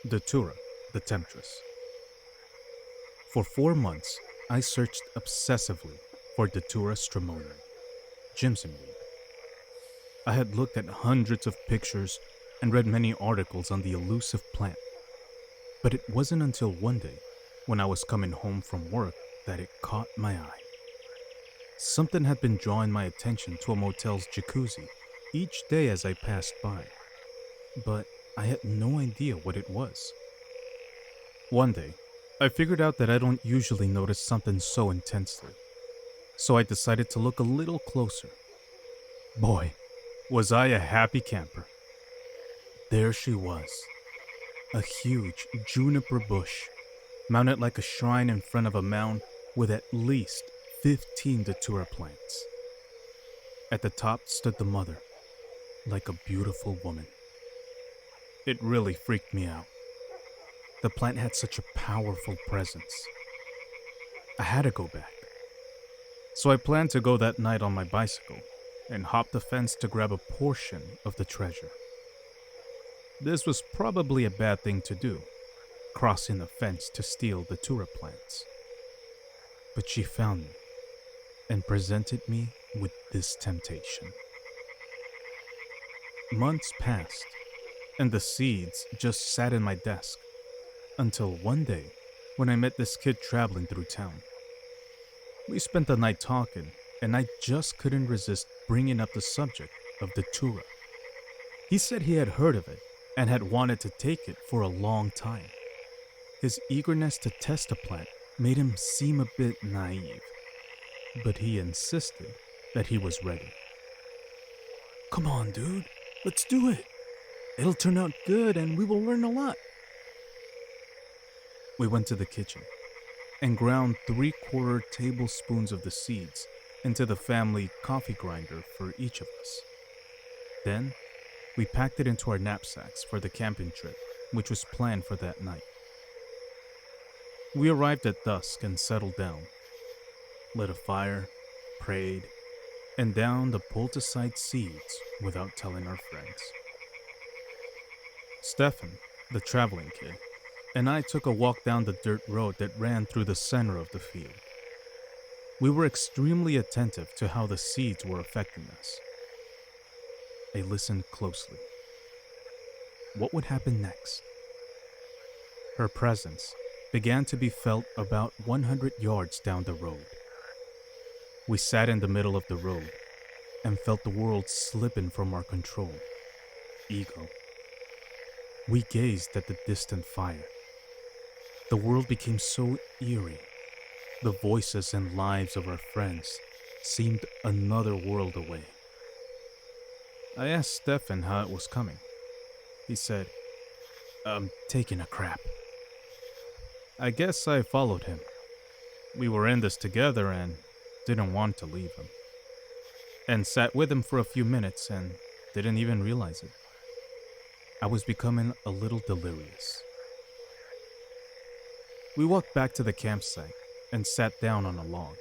Datura the Temptress. For 4 months, I searched obsessively for Datura stramonium, Jimson weed. I had looked at hundreds of pictures and read many articles on the elusive plant, but it wasn't until one day, when I was coming home from work, that it caught my eye. Something had been drawing my attention to a motel's jacuzzi each day as I passed by, but I had no idea what it was. One day, I figured out that I don't usually notice something so intensely, so I decided to look a little closer. Boy, was I a happy camper. There she was, a huge juniper bush, mounted like a shrine in front of a mound with at least 15 datura plants. At the top stood the mother, like a beautiful woman. It really freaked me out. The plant had such a powerful presence. I had to go back. So I planned to go that night on my bicycle and hop the fence to grab a portion of the treasure. This was probably a bad thing to do, crossing the fence to steal the datura plants. But she found me and presented me with this temptation. Months passed, and the seeds just sat in my desk, until one day when I met this kid traveling through town. We spent the night talking, and I just couldn't resist bringing up the subject of the datura. He said he had heard of it and had wanted to take it for a long time. His eagerness to test the plant made him seem a bit naive, but he insisted that he was ready. "Come on, dude, let's do it. It'll turn out good and we will learn a lot." We went to the kitchen and ground 3/4 tablespoons of the seeds into the family coffee grinder for each of us. Then, we packed it into our knapsacks for the camping trip, which was planned for that night. We arrived at dusk and settled down, lit a fire, prayed, and downed the poisonings seeds without telling our friends. Stefan, the traveling kid, and I took a walk down the dirt road that ran through the center of the field. We were extremely attentive to how the seeds were affecting us. I listened closely. What would happen next? Her presence began to be felt about 100 yards down the road. We sat in the middle of the road and felt the world slipping from our control. Ego. We gazed at the distant fire. The world became so eerie. The voices and lives of our friends seemed another world away. I asked Stefan how it was coming. He said, "I'm taking a crap." I guess I followed him. We were in this together and didn't want to leave him. And sat with him for a few minutes and didn't even realize it. I was becoming a little delirious. We walked back to the campsite and sat down on a log.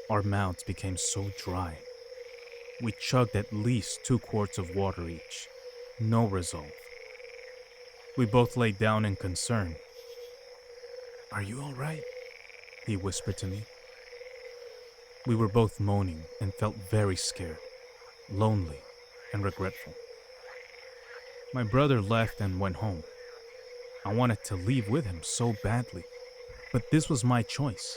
Our mouths became so dry. We chugged at least 2 quarts of water each. No result. We both lay down in concern. "Are you all right?" he whispered to me. We were both moaning and felt very scared, lonely, and regretful. My brother left and went home. I wanted to leave with him so badly, but this was my choice,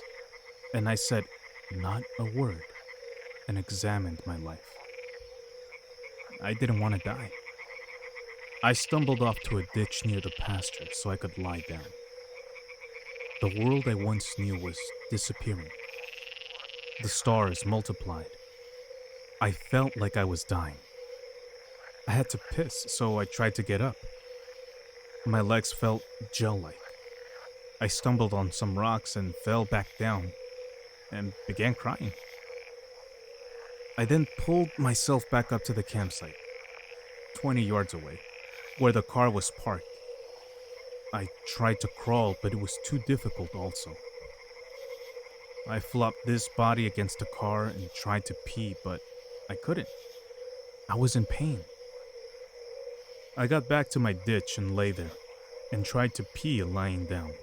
and I said not a word and examined my life. I didn't want to die. I stumbled off to a ditch near the pasture so I could lie down. The world I once knew was disappearing. The stars multiplied. I felt like I was dying. I had to piss, so I tried to get up. My legs felt gel-like. I stumbled on some rocks and fell back down and began crying. I then pulled myself back up to the campsite, 20 yards away, where the car was parked. I tried to crawl, but it was too difficult also. I flopped this body against the car and tried to pee, but I couldn't. I was in pain. I got back to my ditch and lay there, and tried to pee lying down.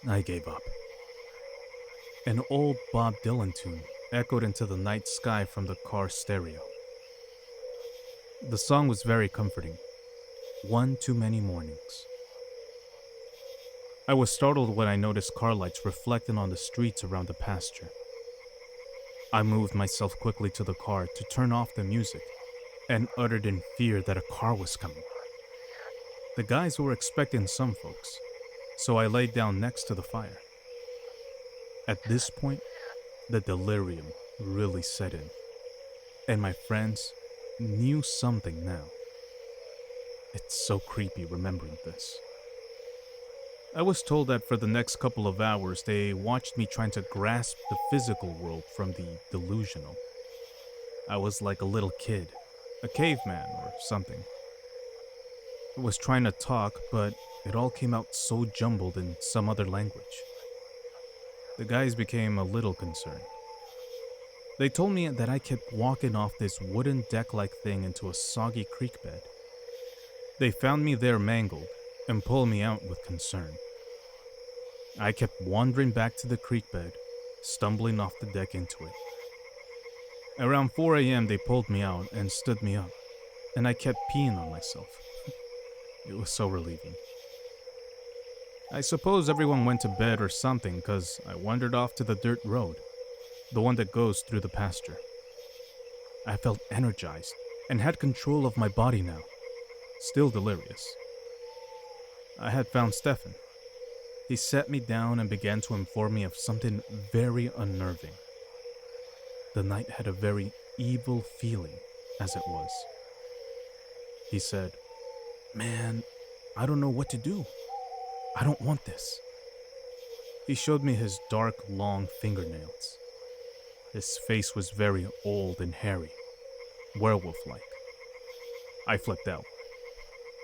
I gave up. An old Bob Dylan tune echoed into the night sky from the car stereo. The song was very comforting. One too many mornings. I was startled when I noticed car lights reflecting on the streets around the pasture. I moved myself quickly to the car to turn off the music and uttered in fear that a car was coming. The guys were expecting some folks, so I laid down next to the fire. At this point, the delirium really set in, and my friends knew something now. It's so creepy remembering this. I was told that for the next couple of hours they watched me trying to grasp the physical world from the delusional. I was like a little kid, a caveman or something. I was trying to talk, but it all came out so jumbled in some other language. The guys became a little concerned. They told me that I kept walking off this wooden deck-like thing into a soggy creek bed. They found me there mangled and pulled me out with concern. I kept wandering back to the creek bed, stumbling off the deck into it. Around 4 a.m. they pulled me out and stood me up, and I kept peeing on myself. It was so relieving. I suppose everyone went to bed or something because I wandered off to the dirt road, the one that goes through the pasture. I felt energized and had control of my body now, still delirious. I had found Stefan. He sat me down and began to inform me of something very unnerving. The night had a very evil feeling, as it was. He said, "Man, I don't know what to do. I don't want this." He showed me his dark, long fingernails. His face was very old and hairy, werewolf-like. I flipped out.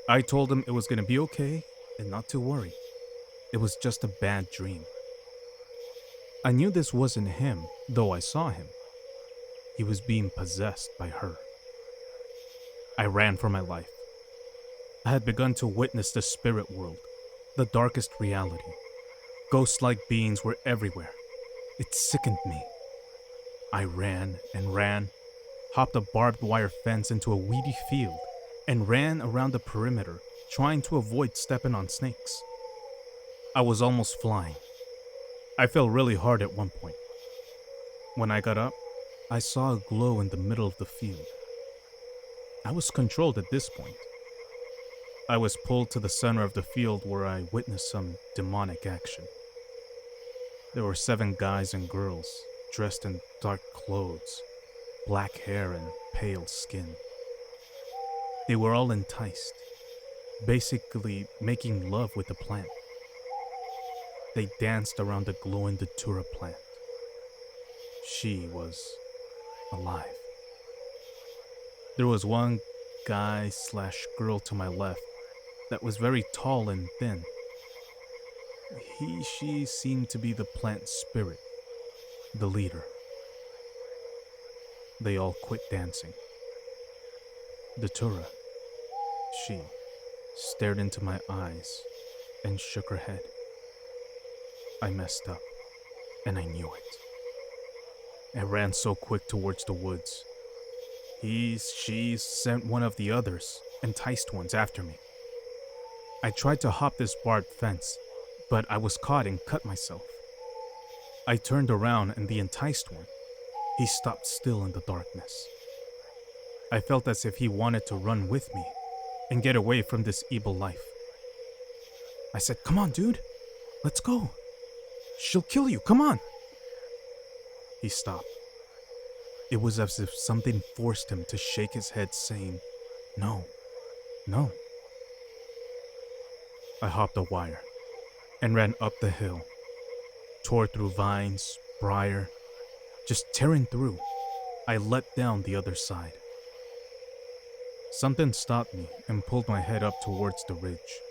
I told him it was going to be okay and not to worry. It was just a bad dream. I knew this wasn't him, though I saw him. He was being possessed by her. I ran for my life. I had begun to witness the spirit world, the darkest reality. Ghost-like beings were everywhere. It sickened me. I ran and ran, hopped a barbed wire fence into a weedy field, and ran around the perimeter, trying to avoid stepping on snakes. I was almost flying. I fell really hard at one point. When I got up, I saw a glow in the middle of the field. I was controlled at this point. I was pulled to the center of the field where I witnessed some demonic action. There were 7 guys and girls dressed in dark clothes, black hair and pale skin. They were all enticed, basically making love with the plant. They danced around the glowing Datura plant. She was alive. There was one guy/girl to my left that was very tall and thin. She seemed to be the plant spirit, the leader. They all quit dancing. Datura, she stared into my eyes and shook her head. I messed up, and I knew it. I ran so quick towards the woods. She sent one of the others, enticed ones, after me. I tried to hop this barbed fence, but I was caught and cut myself. I turned around and the enticed one, he stopped still in the darkness. I felt as if he wanted to run with me and get away from this evil life. I said, "Come on, dude, let's go. She'll kill you, come on." He stopped. It was as if something forced him to shake his head, saying, "No, no." I hopped a wire and ran up the hill, tore through vines, briar, just tearing through. I let down the other side. Something stopped me and pulled my head up towards the ridge.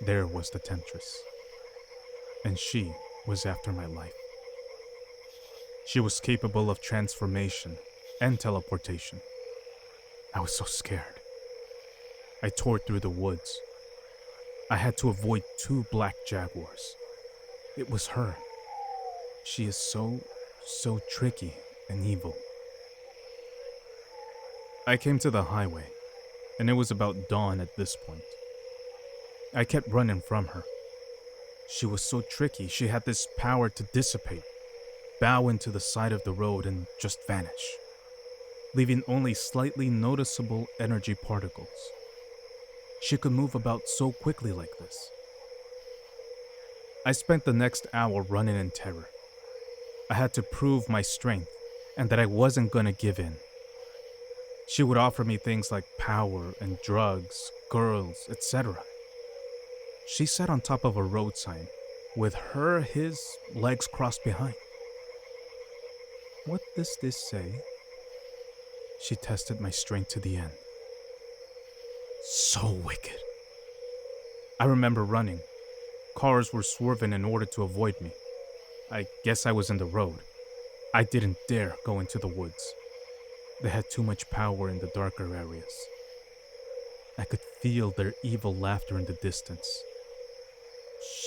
There was the Temptress, and she was after my life. She was capable of transformation and teleportation. I was so scared. I tore through the woods. I had to avoid two black jaguars. It was her. She is so tricky and evil. I came to the highway, and it was about dawn at this point. I kept running from her. She was so tricky, she had this power to dissipate, bow into the side of the road, and just vanish, leaving only slightly noticeable energy particles. She could move about so quickly like this. I spent the next hour running in terror. I had to prove my strength and that I wasn't gonna give in. She would offer me things like power and drugs, girls, etc. She sat on top of a road sign with his legs crossed behind. What does this say? She tested my strength to the end. So wicked. I remember running. Cars were swerving in order to avoid me. I guess I was in the road. I didn't dare go into the woods. They had too much power in the darker areas. I could feel their evil laughter in the distance.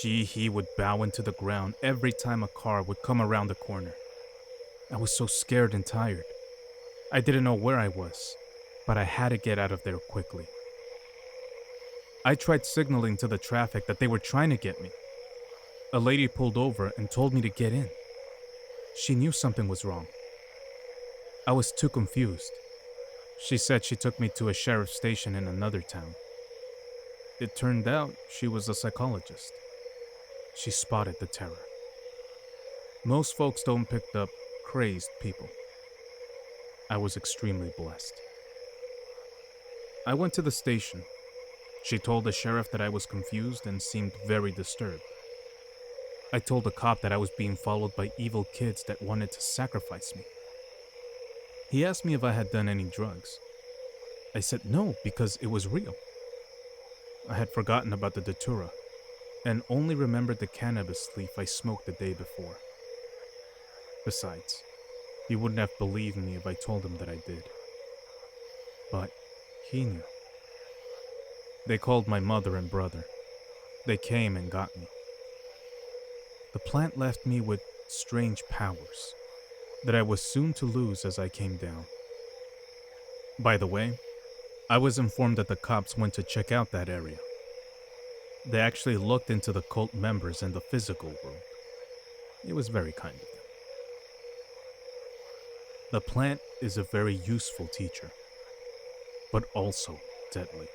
He would bow into the ground every time a car would come around the corner. I was so scared and tired. I didn't know where I was, but I had to get out of there quickly. I tried signaling to the traffic that they were trying to get me. A lady pulled over and told me to get in. She knew something was wrong. I was too confused. She said she took me to a sheriff's station in another town. It turned out she was a psychologist. She spotted the terror. Most folks don't pick up crazed people. I was extremely blessed. I went to the station. She told the sheriff that I was confused and seemed very disturbed. I told the cop that I was being followed by evil kids that wanted to sacrifice me. He asked me if I had done any drugs. I said no, because it was real. I had forgotten about the Datura and only remembered the cannabis leaf I smoked the day before. Besides, he wouldn't have believed me if I told him that I did. But he knew. They called my mother and brother. They came and got me. The plant left me with strange powers that I was soon to lose as I came down. By the way, I was informed that the cops went to check out that area. They actually looked into the cult members in the physical world. It was very kind of them. The plant is a very useful teacher, but also deadly.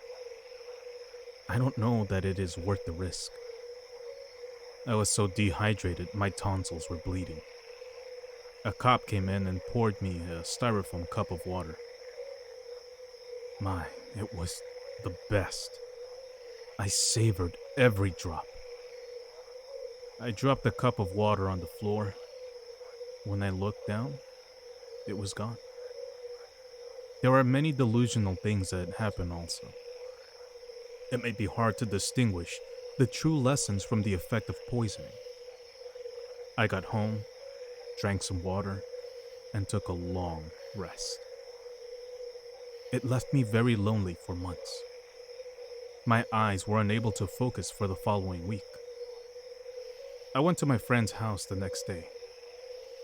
I don't know that it is worth the risk. I was so dehydrated, my tonsils were bleeding. A cop came in and poured me a styrofoam cup of water. My, it was the best. I savored every drop. I dropped the cup of water on the floor. When I looked down, it was gone. There are many delusional things that happen also. It may be hard to distinguish the true lessons from the effect of poisoning. I got home, drank some water, and took a long rest. It left me very lonely for months. My eyes were unable to focus for the following week. I went to my friend's house the next day.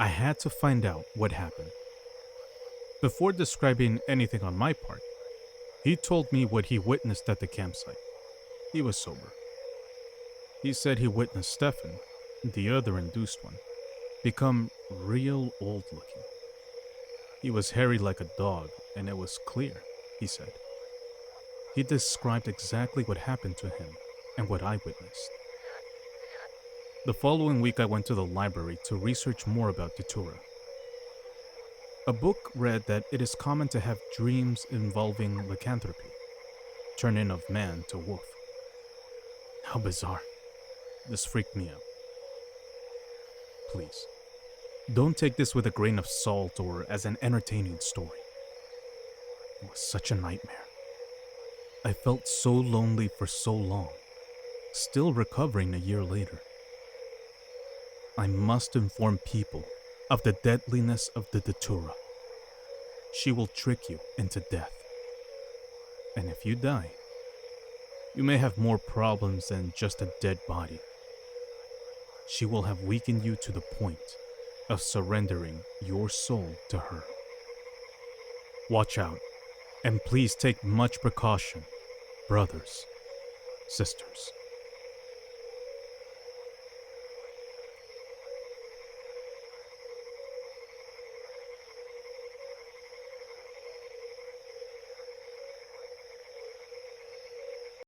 I had to find out what happened. Before describing anything on my part, he told me what he witnessed at the campsite. He was sober. He said he witnessed Stefan, the other induced one, become real old looking. He was hairy like a dog, and it was clear, he said. He described exactly what happened to him and what I witnessed. The following week I went to the library to research more about Datura. A book read that it is common to have dreams involving lycanthropy, turning of man to wolf. How bizarre. This freaked me out. Please, don't take this with a grain of salt or as an entertaining story. It was such a nightmare. I felt so lonely for so long, still recovering a year later. I must inform people of the deadliness of the Datura. She will trick you into death. And if you die, You may have more problems than just a dead body. She will have weakened you to the point of surrendering your soul to her. Watch out, and please take much precaution, brothers, sisters.